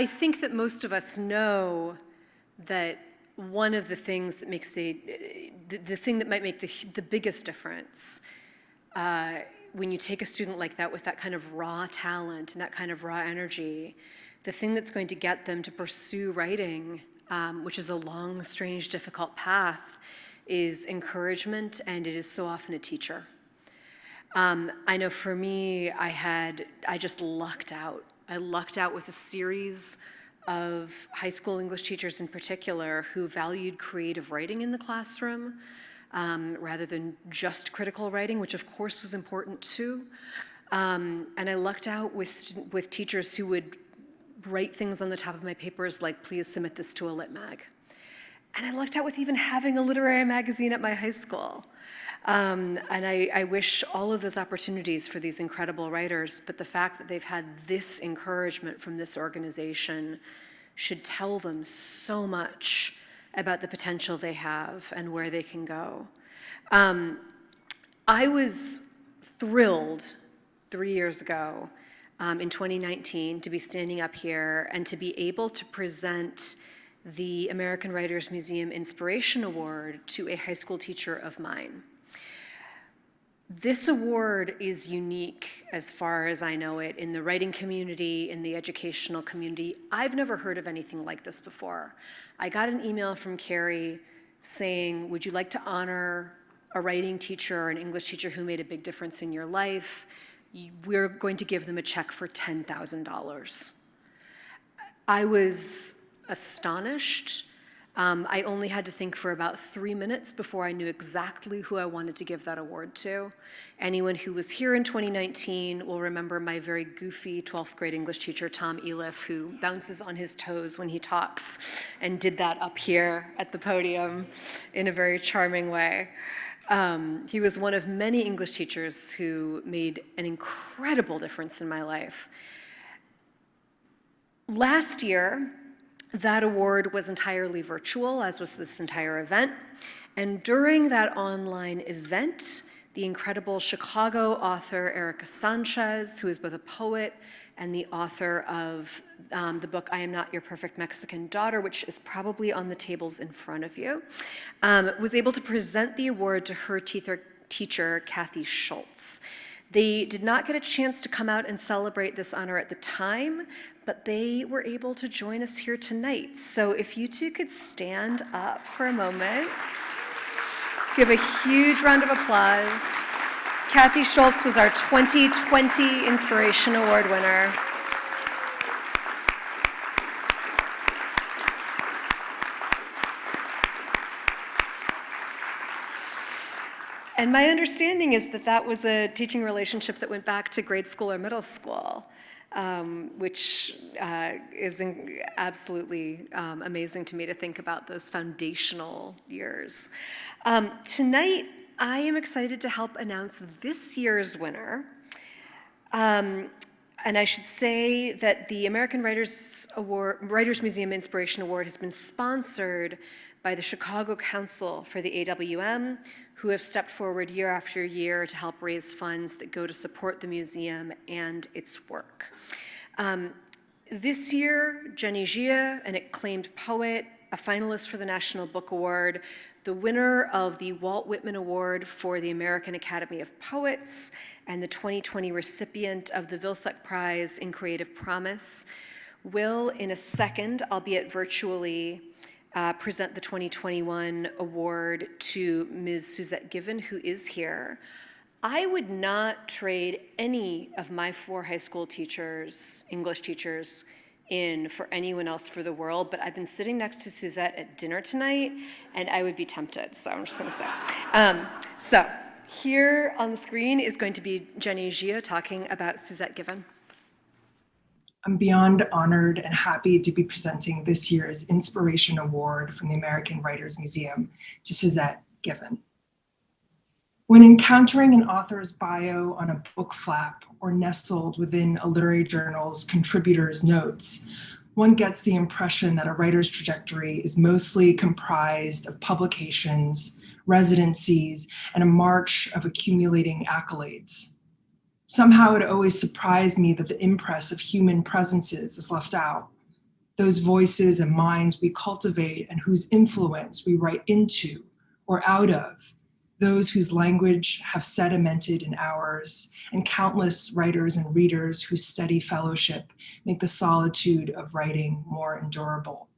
I think that most of us know that one of the things that makes the thing that might make the biggest difference when you take a student like that with that kind of raw talent and that kind of raw energy, the thing that's going to get them to pursue writing, which is a long, strange, difficult path, is encouragement, and it is so often a teacher. I know for me, I just lucked out. I lucked out with a series of high school English teachers in particular who valued creative writing in the classroom rather than just critical writing, which of course was important too. And I lucked out with teachers who would write things on the top of my papers like, please submit this to a lit mag. And I lucked out with even having a literary magazine at my high school. And I wish all of those opportunities for these incredible writers, but the fact that they've had this encouragement from this organization should tell them so much about the potential they have and where they can go. I was thrilled 3 years ago in 2019 to be standing up here and to be able to present the American Writers Museum Inspiration Award to a high school teacher of mine. This award is unique as far as I know it in the writing community, in the educational community. I've never heard of anything like this before. I got an email from Carrie saying, would you like to honor a writing teacher or an English teacher who made a big difference in your life? We're going to give them a check for $10,000. I was astonished. I only had to think for about 3 minutes before I knew exactly who I wanted to give that award to. Anyone who was here in 2019 will remember my very goofy 12th grade English teacher, Tom Eliff, who bounces on his toes when he talks, and did that up here at the podium in a very charming way. He was one of many English teachers who made an incredible difference in my life. Last year, that award was entirely virtual, as was this entire event. And during that online event, the incredible Chicago author Erica Sanchez, who is both a poet and the author of the book I Am Not Your Perfect Mexican Daughter, which is probably on the tables in front of you, was able to present the award to her teacher, Kathy Schultz. They did not get a chance to come out and celebrate this honor at the time, but they were able to join us here tonight. So if you two could stand up for a moment, give a huge round of applause. Kathy Schultz was our 2020 Inspiration Award winner. And my understanding is that that was a teaching relationship that went back to grade school or middle school, which is absolutely amazing to me to think about those foundational years. Tonight, I am excited to help announce this year's winner. And I should say that the American Writers Museum Inspiration Award has been sponsored by the Chicago Council for the AWM, who have stepped forward year after year to help raise funds that go to support the museum and its work. This year, Jenny Xie, an acclaimed poet, a finalist for the National Book Award, the winner of the Walt Whitman Award for the American Academy of Poets, and the 2020 recipient of the Vilsack Prize in Creative Promise, will, in a second, albeit virtually, present the 2021 award to Ms. Suezette Given, who is here. I would not trade any of my 4 high school teachers, English teachers, in for anyone else for the world, but I've been sitting next to Suezette at dinner tonight, and I would be tempted, so I'm just gonna say. So here on the screen is going to be Jenny Xie talking about Suezette Given. I'm beyond honored and happy to be presenting this year's Inspiration Award from the American Writers Museum to Suezette Given. When encountering an author's bio on a book flap or nestled within a literary journal's contributor's notes, one gets the impression that a writer's trajectory is mostly comprised of publications, residencies, and a march of accumulating accolades. Somehow it always surprised me that the impress of human presences is left out. those voices and minds we cultivate and whose influence we write into or out of, those whose language have sedimented in ours, and countless writers and readers whose steady fellowship make the solitude of writing more endurable.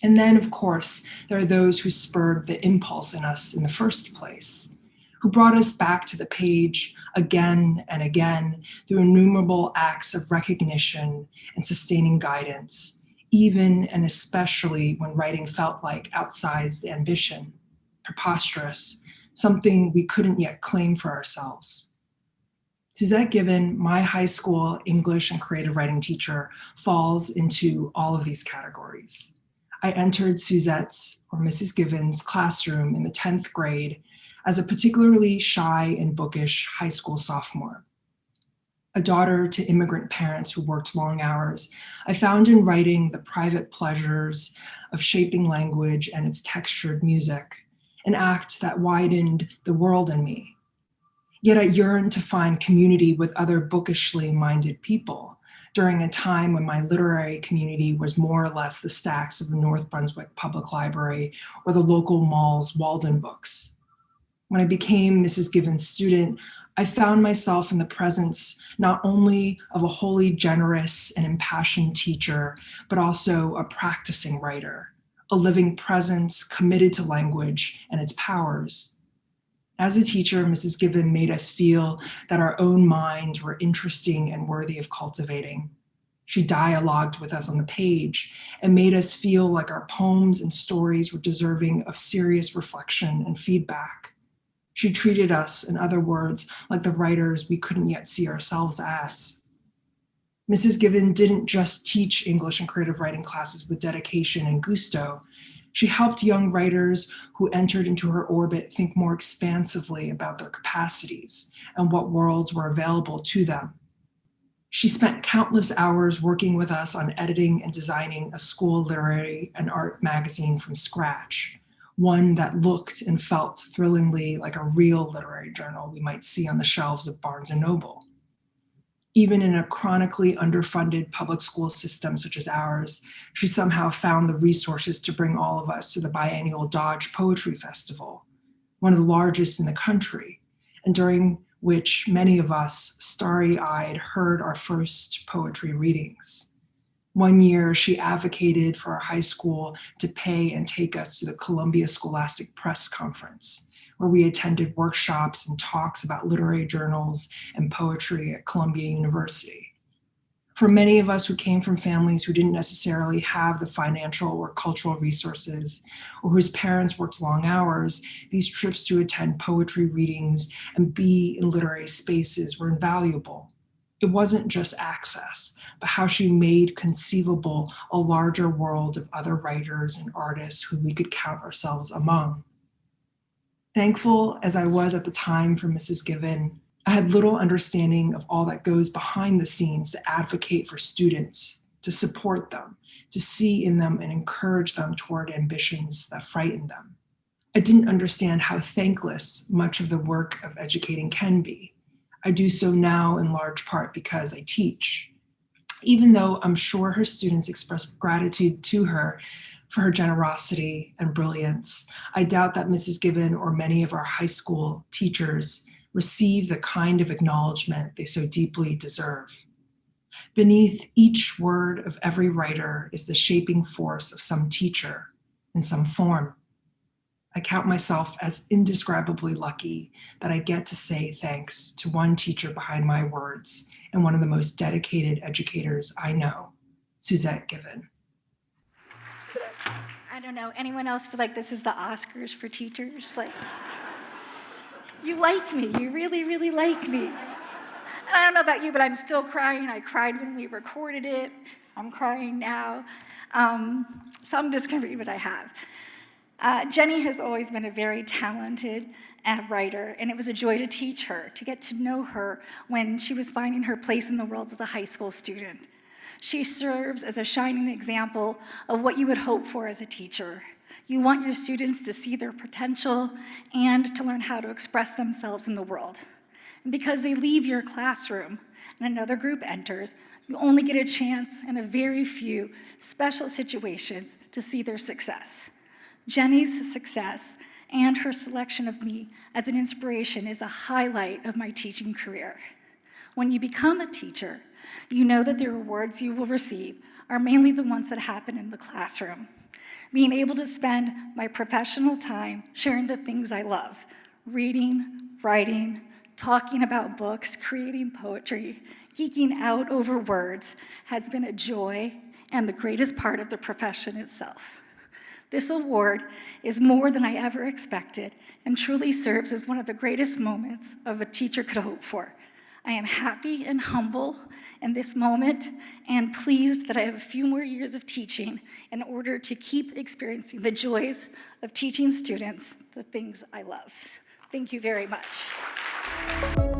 And then, of course, there are those who spurred the impulse in us in the first place, who brought us back to the page again and again through innumerable acts of recognition and sustaining guidance, even and especially when writing felt like outsized ambition, preposterous, something we couldn't yet claim for ourselves. Suezette Given, my high school English and creative writing teacher, falls into all of these categories. I entered Suzette's, or Mrs. Given's, classroom in the 10th grade as a particularly shy and bookish high school sophomore. A daughter to immigrant parents who worked long hours, I found in writing the private pleasures of shaping language and its textured music, an act that widened the world in me. Yet I yearned to find community with other bookishly minded people during a time when my literary community was more or less the stacks of the North Brunswick Public Library or the local mall's Walden Books. When I became Mrs. Given's student, I found myself in the presence not only of a wholly generous and impassioned teacher, but also a practicing writer, a living presence committed to language and its powers. As a teacher, Mrs. Given made us feel that our own minds were interesting and worthy of cultivating. She dialogued with us on the page and made us feel like our poems and stories were deserving of serious reflection and feedback. She treated us, in other words, like the writers we couldn't yet see ourselves as. Mrs. Given didn't just teach English and creative writing classes with dedication and gusto. She helped young writers who entered into her orbit think more expansively about their capacities and what worlds were available to them. She spent countless hours working with us on editing and designing a school literary and art magazine from scratch, one that looked and felt thrillingly like a real literary journal we might see on the shelves of Barnes & Noble. Even in a chronically underfunded public school system such as ours, she somehow found the resources to bring all of us to the biennial Dodge Poetry Festival, one of the largest in the country, and during which many of us, starry-eyed, heard our first poetry readings. One year, she advocated for our high school to pay and take us to the Columbia Scholastic Press Conference, where we attended workshops and talks about literary journals and poetry at Columbia University. For many of us who came from families who didn't necessarily have the financial or cultural resources, or whose parents worked long hours, these trips to attend poetry readings and be in literary spaces were invaluable. It wasn't just access, but how she made conceivable a larger world of other writers and artists who we could count ourselves among. Thankful as I was at the time for Mrs. Given, I had little understanding of all that goes behind the scenes to advocate for students, to support them, to see in them and encourage them toward ambitions that frighten them. I didn't understand how thankless much of the work of educating can be. I do so now in large part because I teach. Even though I'm sure her students express gratitude to her for her generosity and brilliance, I doubt that Mrs. Given or many of our high school teachers receive the kind of acknowledgement they so deeply deserve. Beneath each word of every writer is the shaping force of some teacher in some form. I count myself as indescribably lucky that I get to say thanks to one teacher behind my words and one of the most dedicated educators I know, Suezette Given. I don't know, anyone else feel like this is the Oscars for teachers? Like, you like me, you really, really like me. And I don't know about you, but I'm still crying. I cried when we recorded it. I'm crying now. So I'm just gonna read what I have. Jenny has always been a very talented writer, and it was a joy to teach her, to get to know her when she was finding her place in the world as a high school student. She serves as a shining example of what you would hope for as a teacher. You want your students to see their potential and to learn how to express themselves in the world. And because they leave your classroom and another group enters, you only get a chance in a very few special situations to see their success. Jenny's success and her selection of me as an inspiration is a highlight of my teaching career. When you become a teacher, you know that the rewards you will receive are mainly the ones that happen in the classroom. Being able to spend my professional time sharing the things I love, reading, writing, talking about books, creating poetry, geeking out over words, has been a joy and the greatest part of the profession itself. This award is more than I ever expected and truly serves as one of the greatest moments of a teacher could hope for. I am happy and humble in this moment and pleased that I have a few more years of teaching in order to keep experiencing the joys of teaching students the things I love. Thank you very much.